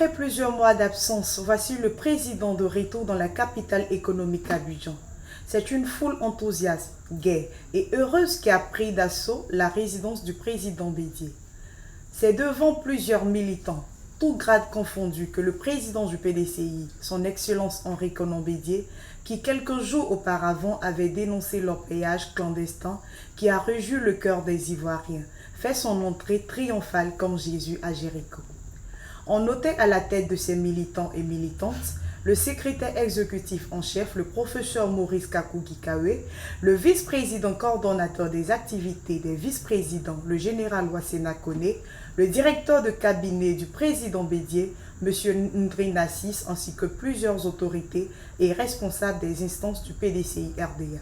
Après plusieurs mois d'absence, voici le président de Reto dans la capitale économique Abidjan. C'est une foule enthousiaste, gaie et heureuse qui a pris d'assaut la résidence du président Bédié. C'est devant plusieurs militants, tous grades confondus, que le président du PDCI, son Excellence Henri Konan Bédié, qui quelques jours auparavant avait dénoncé l'orpaillage clandestin qui a réjoui le cœur des Ivoiriens, fait son entrée triomphale comme Jésus à Jéricho. On notait à la tête de ces militants et militantes le secrétaire exécutif en chef, le professeur Maurice Kakougikawe, le vice-président coordonnateur des activités des vice-présidents, le général Wassena Kone, le directeur de cabinet du président Bédié, M. Ndri Nassis, ainsi que plusieurs autorités et responsables des instances du PDCI RDA.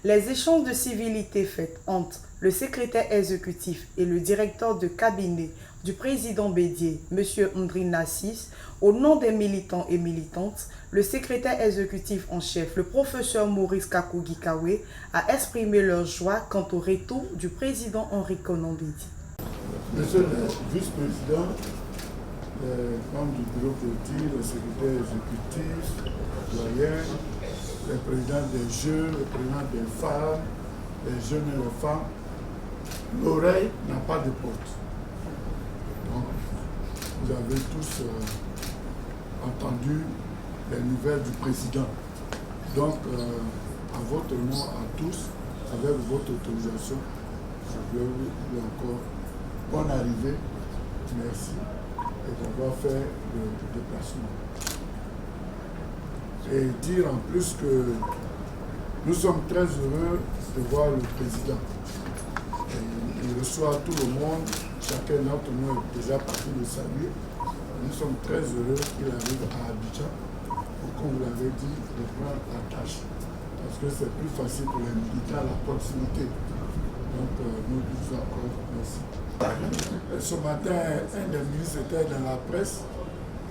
Les échanges de civilité faits entre le secrétaire exécutif et le directeur de cabinet du président Bédié, M. Ndri Nassis, au nom des militants et militantes, le secrétaire exécutif en chef, le professeur Maurice Kakougikawe, a exprimé leur joie quant au retour du président Henri Konan Bédié. Monsieur le vice-président, les membres du bureau politique, le secrétaire exécutif, doyen, le président des jeunes, le président des femmes, les jeunes et les femmes, l'oreille n'a pas de porte. Donc, vous avez tous entendu les nouvelles du président. Donc, à votre nom, à tous, avec votre autorisation, je veux vous dire encore bonne arrivée, merci, et on va faire le déplacement. Et dire en plus que nous sommes très heureux de voir le président. Et il reçoit tout le monde, chacun d'entre nous est déjà parti le saluer. Nous sommes très heureux qu'il arrive à Abidjan pour, comme vous l'avez dit, de prendre la tâche. Parce que c'est plus facile pour les militaires à la proximité. Donc nous disons encore merci. Ce matin, un des ministres était dans la presse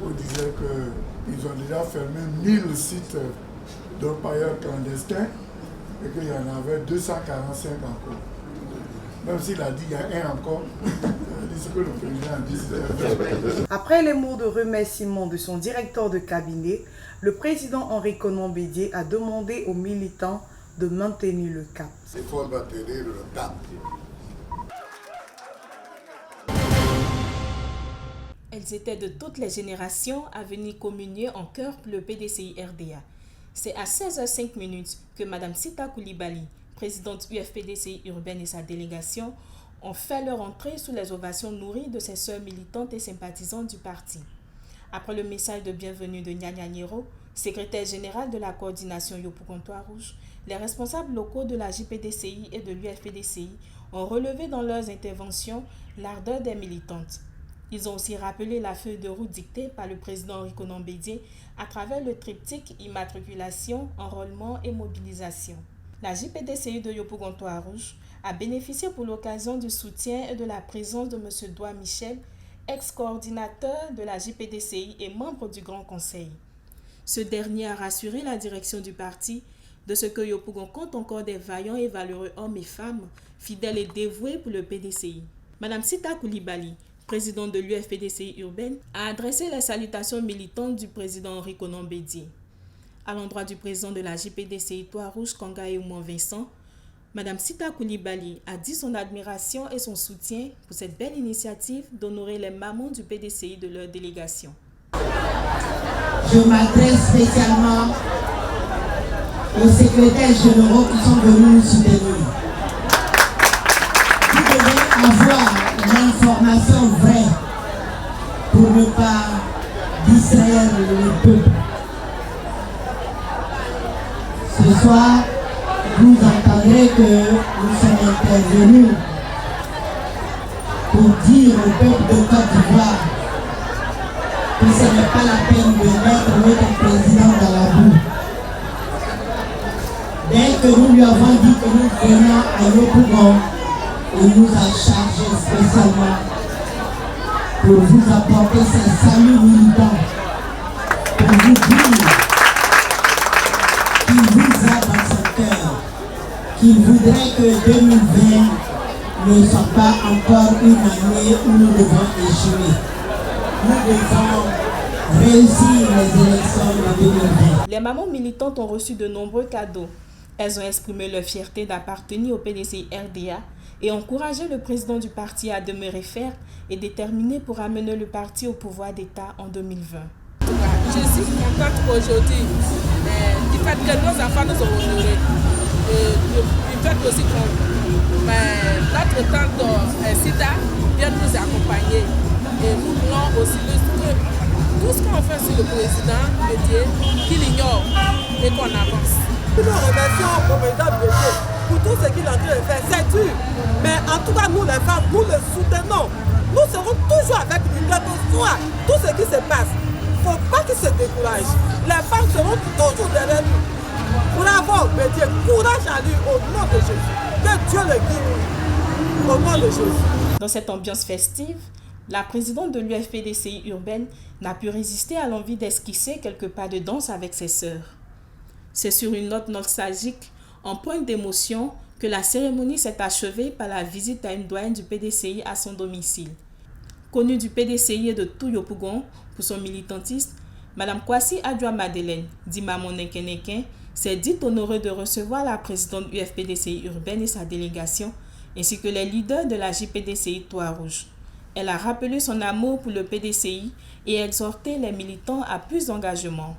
où il disait qu'ils ont déjà fermé 1000 sites d'orpailleurs clandestins et qu'il y en avait 245 encore. Même s'il a dit qu'il y a un encore, ce que le président a dit. Après les mots de remerciement de son directeur de cabinet, le président Henri Konan Bédié a demandé aux militants de maintenir le cap. Il faut maintenir le cap. Elles étaient de toutes les générations à venir communier en chœur pour le PDCI RDA. C'est à 16h05 que Mme Sita Koulibaly, présidente UFPDCI urbaine et sa délégation, ont fait leur entrée sous les ovations nourries de ses sœurs militantes et sympathisantes du parti. Après le message de bienvenue de Nyanya Nyero, secrétaire général de la coordination Yopougontois Rouge, les responsables locaux de la JPDCI et de l'UFPDCI ont relevé dans leurs interventions l'ardeur des militantes. Ils ont aussi rappelé la feuille de route dictée par le président Henri Konan Bédié à travers le triptyque immatriculation, enrôlement et mobilisation. La JPDCI de Yopougontois Rouge a bénéficié pour l'occasion du soutien et de la présence de M. Doua Michel, ex-coordinateur de la JPDCI et membre du Grand Conseil. Ce dernier a rassuré la direction du parti de ce que Yopougon compte encore des vaillants et valeureux hommes et femmes, fidèles et dévoués pour le PDCI. Mme Sita Koulibaly, présidente de l'UFPDCI urbaine, a adressé les salutations militantes du président Henri Konan Bédié. À l'endroit du président de la JPDCI Toit-Rouge, Kangaé Oumou Vincent, Mme Sita Koulibaly a dit son admiration et son soutien pour cette belle initiative d'honorer les mamans du PDCI de leur délégation. Je m'adresse spécialement aux secrétaires généraux qui sont venus nous soutenir. Vous devez avoir l'information vraie pour ne pas distraire le peuple. Ce soir, vous entendrez que nous sommes intervenus pour dire au peuple de Côte d'Ivoire que ce n'est pas la peine de mettre notre président dans la boue. Dès que nous lui avons dit que nous venions à Yopougon, il nous a chargé spécialement pour vous apporter ses saluts militants, pour vous dire qu'il vous a dans son cœur, qu'il voudrait que 2020 ne soit pas encore une année où nous devons échouer. Nous devons réussir les élections en 2020. Les mamans militantes ont reçu de nombreux cadeaux. Elles ont exprimé leur fierté d'appartenir au PDCI RDA et encouragé le président du parti à demeurer ferme et déterminé pour amener le parti au pouvoir d'État en 2020. Je suis contente aujourd'hui du fait que nos enfants nous ont honorés. Du fait aussi que notre tante Sita vient nous accompagner. Et nous voulons aussi tout ce qu'on fait sur le président Bédié, qu'il ignore et qu'on avance. Nous remercions au président Bédié pour tout ce qu'il est en train de faire. C'est dur, mais en tout cas nous les femmes, nous le soutenons. Nous serons toujours avec lui, quel que soit tout ce qui se passe. Il ne faut pas qu'il se décourage. Les femmes seront toujours derrière lui. Bravo Bédié, courage à lui au nom de Jésus. Que Dieu le guide au nom de Jésus. Dans cette ambiance festive, la présidente de l'UFPDCI urbaine n'a pu résister à l'envie d'esquisser quelques pas de danse avec ses sœurs. C'est sur une note nostalgique, en pointe d'émotion, que la cérémonie s'est achevée par la visite à une doyenne du PDCI à son domicile. Connue du PDCI et de tout Yopougon pour son militantisme, Mme Kwasi Adjoa Madeleine, dit Maman Neken, s'est dite honorée de recevoir la présidente UFPDCI urbaine et sa délégation, ainsi que les leaders de la JPDCI Trois-Rouges. Elle a rappelé son amour pour le PDCI et exhorté les militants à plus d'engagement.